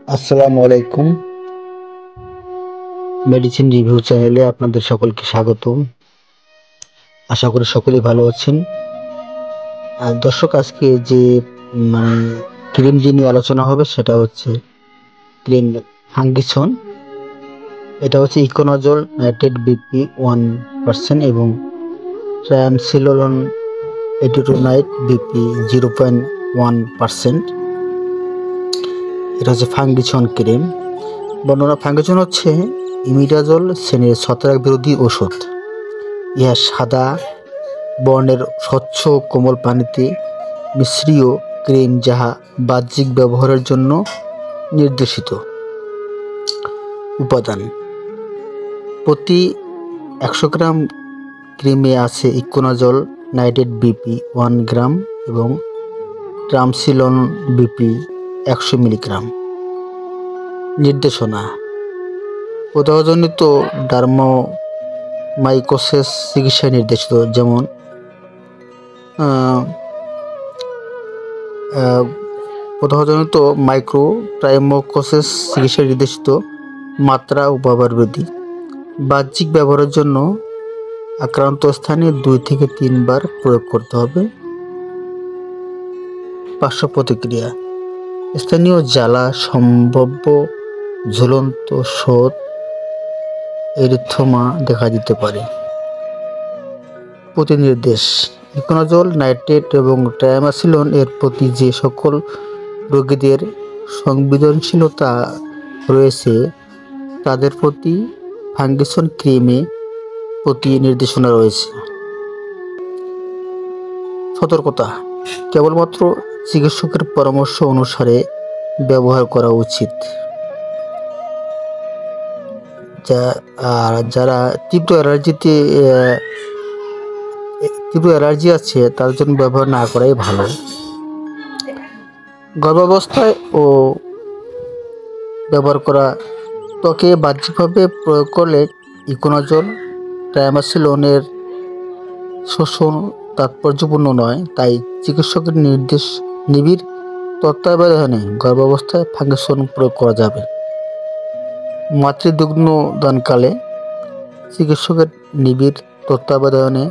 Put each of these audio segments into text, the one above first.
আসসালামু আলাইকুম। Medicine review চ্যানেলে আপনাদের সকলকে স্বাগতম। আশা করি সকলেই ভালো আছেন। দর্শক, আজকে যে মানে ক্রিম নিয়ে আলোচনা হবে সেটা হচ্ছে ক্রিম ফাঙ্গিসন। এটা হচ্ছে ইকোনাজল নাইট্রেট বিপি 1% এবং ট্রায়ামসিলোলন এটিটোনাইট বিপি 0.1%। এটা হচ্ছে ফাঙ্গিসন ক্রিম। বর্ণনা: ফাঙ্গিসন হচ্ছে ইমিডাজল শ্রেণীর ছত্রাক বিরোধী ওষুধ। ইহা সাদা বর্ণের স্বচ্ছ কোমল পানিতে মিশ্রীয় ক্রিম যাহা বাহ্যিক ব্যবহারের জন্য নির্দেশিত। উপাদান: প্রতি 100 গ্রাম ক্রিমে আছে ইকোনাজল নাইট্রেট বিপি 1 গ্রাম এবং ট্রায়ামসিলোলন বিপি 100 মিলিগ্রাম। নির্দেশনা: প্রদাহজনিত ডার্মামাইকোসিস চিকিৎসায় নির্দেশিত, যেমন প্রদাহজনিত মাইক্রোট্রাইমোকোসিস চিকিৎসায় নির্দেশিত। মাত্রা ও ব্যবহার বিধি: বাহ্যিক ব্যবহারের জন্য আক্রান্ত স্থানে 2 থেকে 3 বার প্রয়োগ করতে হবে। পার্শ্ব প্রতিক্রিয়া: স্থানীয় জ্বালা, সম্ভাব্য ঝুলন্ত শোথ, এরিথ্রোমা দেখা দিতে পারে। প্রতিনির্দেশ: ইকোনাজল নাইট্রেট এবং ট্রায়ামসিলোলন এর প্রতি যে সকল রোগীদের সংবেদনশীলতা রয়েছে তাদের প্রতি ফাঙ্গিসন ক্রিমে প্রতি নির্দেশনা রয়েছে। সতর্কতা: কেবলমাত্র চিকিৎসকের পরামর্শ অনুসারে ব্যবহার করা উচিত। যারা তীব্র অ্যালার্জি আছে তার জন্য ব্যবহার না করাই ভালো। গর্ভাবস্থায় ও ব্যবহার করা: ত্বকে বাহ্যিকভাবে প্রয়োগ করলে ইকোনাজল ট্রায়ামসিলোলনের শোষণ তাৎপর্যপূর্ণ নয়, তাই চিকিৎসকের নিবিড় তত্ত্বাবধানে গর্ভাবস্থায় ফাঙ্গিসন প্রয়োগ করা যাবে। মাতৃদুগ্ধ দানকালে চিকিৎসকের নিবিড় তত্ত্বাবধানে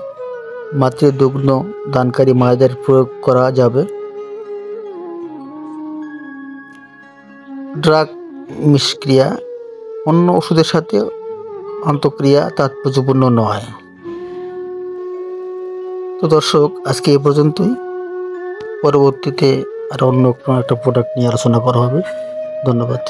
মাতৃদুগ্ধ দানকারী মায়েদের প্রয়োগ করা যাবে। ড্রাগ মিশক্রিয়া: অন্য ওষুধের সাথে অন্তঃক্রিয়া তাৎপর্যপূর্ণ নয়। তো দর্শক, আজকে এ পর্যন্তই। পরবর্তীতে আর অন্য কোনো একটা প্রোডাক্ট নিয়ে আলোচনা করা হবে। ধন্যবাদ।